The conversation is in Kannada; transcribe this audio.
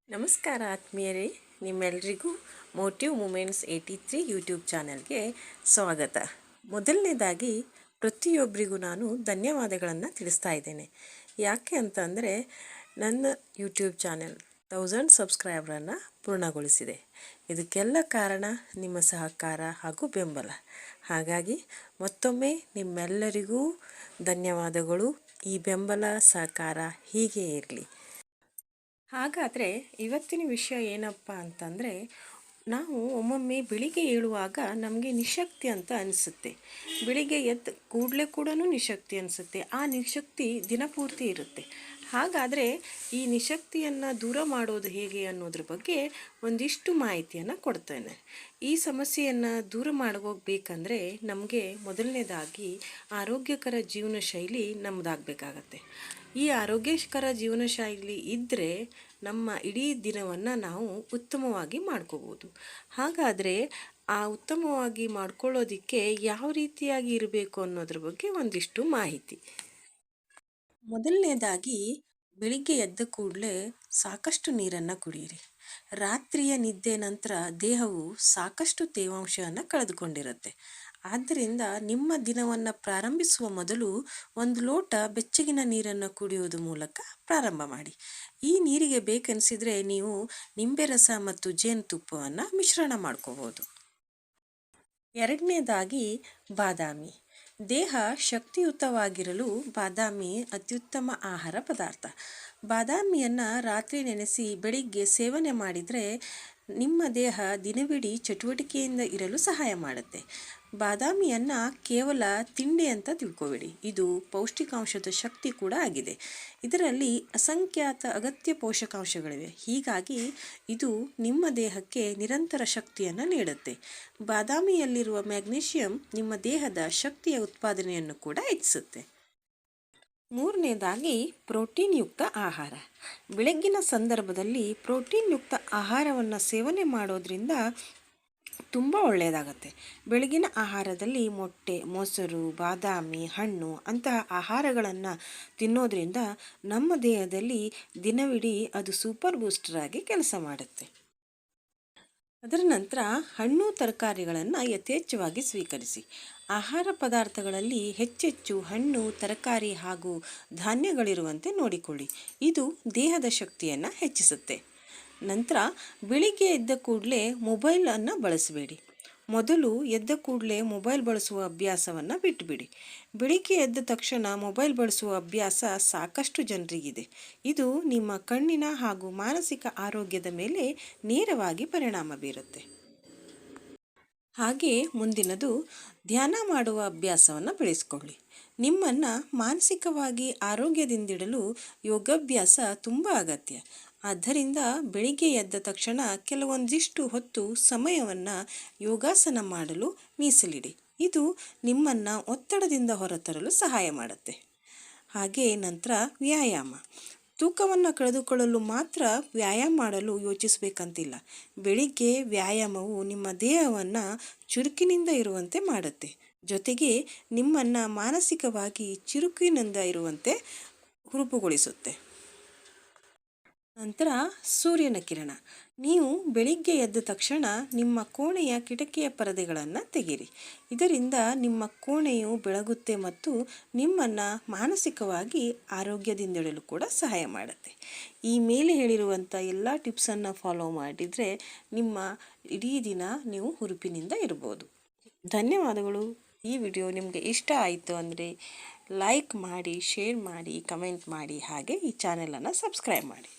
ನಮಸ್ಕಾರ ಆತ್ಮೀಯರೇ, ನಿಮ್ಮೆಲ್ಲರಿಗೂ ಮೋಟಿವ್ ಮೂಮೆಂಟ್ಸ್ 83 ಯೂಟ್ಯೂಬ್ ಚಾನಲ್ಗೆ ಸ್ವಾಗತ. ಮೊದಲನೇದಾಗಿ ಪ್ರತಿಯೊಬ್ಬರಿಗೂ ನಾನು ಧನ್ಯವಾದಗಳನ್ನು ತಿಳಿಸ್ತಾ ಇದ್ದೇನೆ. ಯಾಕೆ ಅಂತಂದರೆ ನನ್ನ ಯೂಟ್ಯೂಬ್ ಚಾನಲ್ 1000 ಸಬ್ಸ್ಕ್ರೈಬರನ್ನು ಪೂರ್ಣಗೊಳಿಸಿದೆ. ಇದಕ್ಕೆಲ್ಲ ಕಾರಣ ನಿಮ್ಮ ಸಹಕಾರ ಹಾಗೂ ಬೆಂಬಲ. ಹಾಗಾಗಿ ಮತ್ತೊಮ್ಮೆ ನಿಮ್ಮೆಲ್ಲರಿಗೂ ಧನ್ಯವಾದಗಳು. ಈ ಬೆಂಬಲ ಸಹಕಾರ ಹೀಗೆ ಇರಲಿ. ಹಾಗಾದರೆ ಇವತ್ತಿನ ವಿಷಯ ಏನಪ್ಪ ಅಂತಂದರೆ, ನಾವು ಒಮ್ಮೊಮ್ಮೆ ಬೆಳಿಗ್ಗೆ ಏಳುವಾಗ ನಮಗೆ ನಿಶಕ್ತಿ ಅಂತ ಅನಿಸುತ್ತೆ. ಬೆಳಿಗ್ಗೆ ಎದ್ದು ಕೂಡಲೇ ಕೂಡ ನಿಶಕ್ತಿ ಅನಿಸುತ್ತೆ. ಆ ನಿಶಕ್ತಿ ದಿನಪೂರ್ತಿ ಇರುತ್ತೆ. ಹಾಗಾದರೆ ಈ ನಿಶಕ್ತಿಯನ್ನು ದೂರ ಮಾಡೋದು ಹೇಗೆ ಅನ್ನೋದ್ರ ಬಗ್ಗೆ ಒಂದಿಷ್ಟು ಮಾಹಿತಿಯನ್ನು ಕೊಡ್ತೇನೆ. ಈ ಸಮಸ್ಯೆಯನ್ನು ದೂರ ಮಾಡೋಗಬೇಕಂದ್ರೆ ನಮಗೆ ಮೊದಲನೇದಾಗಿ ಆರೋಗ್ಯಕರ ಜೀವನ ಶೈಲಿ ನಮ್ಮದಾಗಬೇಕಾಗತ್ತೆ. ಈ ಆರೋಗ್ಯಕರ ಜೀವನ ಶೈಲಿ ಇದ್ದರೆ ನಮ್ಮ ಇಡೀ ದಿನವನ್ನು ನಾವು ಉತ್ತಮವಾಗಿ ಮಾಡ್ಕೋಬೋದು. ಹಾಗಾದರೆ ಆ ಉತ್ತಮವಾಗಿ ಮಾಡ್ಕೊಳ್ಳೋದಕ್ಕೆ ಯಾವ ರೀತಿಯಾಗಿ ಇರಬೇಕು ಅನ್ನೋದ್ರ ಬಗ್ಗೆ ಒಂದಿಷ್ಟು ಮಾಹಿತಿ. ಮೊದಲನೇದಾಗಿ ಬೆಳಿಗ್ಗೆ ಎದ್ದ ಕೂಡಲೇ ಸಾಕಷ್ಟು ನೀರನ್ನು ಕುಡಿಯಿರಿ. ರಾತ್ರಿಯ ನಿದ್ದೆ ನಂತರ ದೇಹವು ಸಾಕಷ್ಟು ತೇವಾಂಶವನ್ನು ಕಳೆದುಕೊಂಡಿರುತ್ತೆ. ಆದ್ದರಿಂದ ನಿಮ್ಮ ದಿನವನ್ನು ಪ್ರಾರಂಭಿಸುವ ಮೊದಲು 1 ಲೋಟ ಬೆಚ್ಚಗಿನ ನೀರನ್ನು ಕುಡಿಯುವುದ ಮೂಲಕ ಪ್ರಾರಂಭ ಮಾಡಿ. ಈ ನೀರಿಗೆ ಬೇಕನ್ನಿಸಿದರೆ ನೀವು ನಿಂಬೆ ರಸ ಮತ್ತು ಜೇನುತುಪ್ಪವನ್ನು ಮಿಶ್ರಣ ಮಾಡ್ಕೋಬೋದು. ಎರಡನೇದಾಗಿ ಬಾದಾಮಿ. ದೇಹ ಶಕ್ತಿಯುತವಾಗಿರಲು ಬಾದಾಮಿ ಅತ್ಯುತ್ತಮ ಆಹಾರ ಪದಾರ್ಥ. ಬಾದಾಮಿಯನ್ನು ರಾತ್ರಿ ನೆನೆಸಿ ಬೆಳಿಗ್ಗೆ ಸೇವನೆ ಮಾಡಿದರೆ ನಿಮ್ಮ ದೇಹ ದಿನವಿಡೀ ಚಟುವಟಿಕೆಯಿಂದ ಇರಲು ಸಹಾಯ ಮಾಡುತ್ತೆ. ಬಾದಾಮಿಯನ್ನು ಕೇವಲ ತಿಂಡಿ ಅಂತ ತಿಳ್ಕೊಬೇಡಿ, ಇದು ಪೌಷ್ಟಿಕಾಂಶದ ಶಕ್ತಿ ಕೂಡ ಆಗಿದೆ. ಇದರಲ್ಲಿ ಅಸಂಖ್ಯಾತ ಅಗತ್ಯ ಪೋಷಕಾಂಶಗಳಿವೆ. ಹೀಗಾಗಿ ಇದು ನಿಮ್ಮ ದೇಹಕ್ಕೆ ನಿರಂತರ ಶಕ್ತಿಯನ್ನು ನೀಡುತ್ತೆ. ಬಾದಾಮಿಯಲ್ಲಿರುವ ಮ್ಯಾಗ್ನೀಷಿಯಂ ನಿಮ್ಮ ದೇಹದ ಶಕ್ತಿಯ ಉತ್ಪಾದನೆಯನ್ನು ಕೂಡ ಹೆಚ್ಚಿಸುತ್ತೆ. ಮೂರನೇದಾಗಿ ಪ್ರೋಟೀನ್ ಯುಕ್ತ ಆಹಾರ. ಬೆಳಗ್ಗಿನ ಸಂದರ್ಭದಲ್ಲಿ ಪ್ರೋಟೀನ್ ಯುಕ್ತ ಆಹಾರವನ್ನು ಸೇವನೆ ಮಾಡೋದ್ರಿಂದ ತುಂಬ ಒಳ್ಳೆಯದಾಗತ್ತೆ. ಬೆಳಗಿನ ಆಹಾರದಲ್ಲಿ ಮೊಟ್ಟೆ, ಮೊಸರು, ಬಾದಾಮಿ, ಹಣ್ಣು ಅಂತಹ ಆಹಾರಗಳನ್ನು ತಿನ್ನೋದ್ರಿಂದ ನಮ್ಮ ದೇಹದಲ್ಲಿ ದಿನವಿಡೀ ಅದು ಸೂಪರ್ ಬೂಸ್ಟರ್ ಆಗಿ ಕೆಲಸ ಮಾಡುತ್ತೆ. ಅದರ ನಂತರ ಹಣ್ಣು ತರಕಾರಿಗಳನ್ನು ಯಥೇಚ್ಛವಾಗಿ ಸ್ವೀಕರಿಸಿ. ಆಹಾರ ಪದಾರ್ಥಗಳಲ್ಲಿ ಹೆಚ್ಚೆಚ್ಚು ಹಣ್ಣು, ತರಕಾರಿ ಹಾಗೂ ಧಾನ್ಯಗಳಿರುವಂತೆ ನೋಡಿಕೊಳ್ಳಿ. ಇದು ದೇಹದ ಶಕ್ತಿಯನ್ನು ಹೆಚ್ಚಿಸುತ್ತೆ. ನಂತರ ಬೆಳಿಗ್ಗೆ ಎದ್ದ ಕೂಡಲೇ ಮೊಬೈಲನ್ನು ಬಳಸಬೇಡಿ. ಮೊದಲು ಎದ್ದ ಕೂಡಲೇ ಮೊಬೈಲ್ ಬಳಸುವ ಅಭ್ಯಾಸವನ್ನು ಬಿಟ್ಟುಬಿಡಿ. ಬೆಳಿಗ್ಗೆ ಎದ್ದ ತಕ್ಷಣ ಮೊಬೈಲ್ ಬಳಸುವ ಅಭ್ಯಾಸ ಸಾಕಷ್ಟು ಜನರಿಗಿದೆ. ಇದು ನಿಮ್ಮ ಕಣ್ಣಿನ ಹಾಗೂ ಮಾನಸಿಕ ಆರೋಗ್ಯದ ಮೇಲೆ ನೇರವಾಗಿ ಪರಿಣಾಮ ಬೀರುತ್ತೆ. ಹಾಗೆ ಮುಂದಿನದು ಧ್ಯಾನ ಮಾಡುವ ಅಭ್ಯಾಸವನ್ನು ಬೆಳೆಸ್ಕೊಳ್ಳಿ. ನಿಮ್ಮನ್ನು ಮಾನಸಿಕವಾಗಿ ಆರೋಗ್ಯದಿಂದಿಡಲು ಯೋಗಾಭ್ಯಾಸ ತುಂಬ ಅಗತ್ಯ. ಆದ್ದರಿಂದ ಬೆಳಿಗ್ಗೆ ಎದ್ದ ತಕ್ಷಣ ಕೆಲವೊಂದಿಷ್ಟು ಹೊತ್ತು ಸಮಯವನ್ನು ಯೋಗಾಸನ ಮಾಡಲು ಮೀಸಲಿಡಿ. ಇದು ನಿಮ್ಮನ್ನು ಒತ್ತಡದಿಂದ ಹೊರತರಲು ಸಹಾಯ ಮಾಡುತ್ತೆ. ಹಾಗೆ ನಂತರ ವ್ಯಾಯಾಮ. ತೂಕವನ್ನು ಕಳೆದುಕೊಳ್ಳಲು ಮಾತ್ರ ವ್ಯಾಯಾಮ ಮಾಡಲು ಯೋಚಿಸಬೇಕಂತಿಲ್ಲ. ಬೆಳಿಗ್ಗೆ ವ್ಯಾಯಾಮವು ನಿಮ್ಮ ದೇಹವನ್ನು ಚುರುಕಿನಿಂದ ಇರುವಂತೆ ಮಾಡುತ್ತೆ. ಜೊತೆಗೆ ನಿಮ್ಮನ್ನು ಮಾನಸಿಕವಾಗಿ ಚುರುಕಿನಿಂದ ಇರುವಂತೆ ಹುರುಪುಗೊಳಿಸುತ್ತೆ. ನಂತರ ಸೂರ್ಯನ ಕಿರಣ. ನೀವು ಬೆಳಿಗ್ಗೆ ಎದ್ದ ತಕ್ಷಣ ನಿಮ್ಮ ಕೋಣೆಯ ಕಿಟಕಿಯ ಪರದೆಗಳನ್ನು ತೆಗೆಯಿರಿ. ಇದರಿಂದ ನಿಮ್ಮ ಕೋಣೆಯು ಬೆಳಗುತ್ತೆ ಮತ್ತು ನಿಮ್ಮನ್ನು ಮಾನಸಿಕವಾಗಿ ಆರೋಗ್ಯದಿಂದಿಡಲು ಕೂಡ ಸಹಾಯ ಮಾಡುತ್ತೆ. ಈ ಮೇಲೆ ಹೇಳಿರುವಂಥ ಎಲ್ಲ ಟಿಪ್ಸನ್ನು ಫಾಲೋ ಮಾಡಿದರೆ ನಿಮ್ಮ ಇಡೀ ದಿನ ನೀವು ಹುರುಪಿನಿಂದ ಇರ್ಬೋದು. ಧನ್ಯವಾದಗಳು. ಈ ವಿಡಿಯೋ ನಿಮಗೆ ಇಷ್ಟ ಆಯಿತು ಅಂದರೆ ಲೈಕ್ ಮಾಡಿ, ಶೇರ್ ಮಾಡಿ, ಕಮೆಂಟ್ ಮಾಡಿ, ಹಾಗೆ ಈ ಚಾನಲನ್ನು ಸಬ್ಸ್ಕ್ರೈಬ್ ಮಾಡಿ.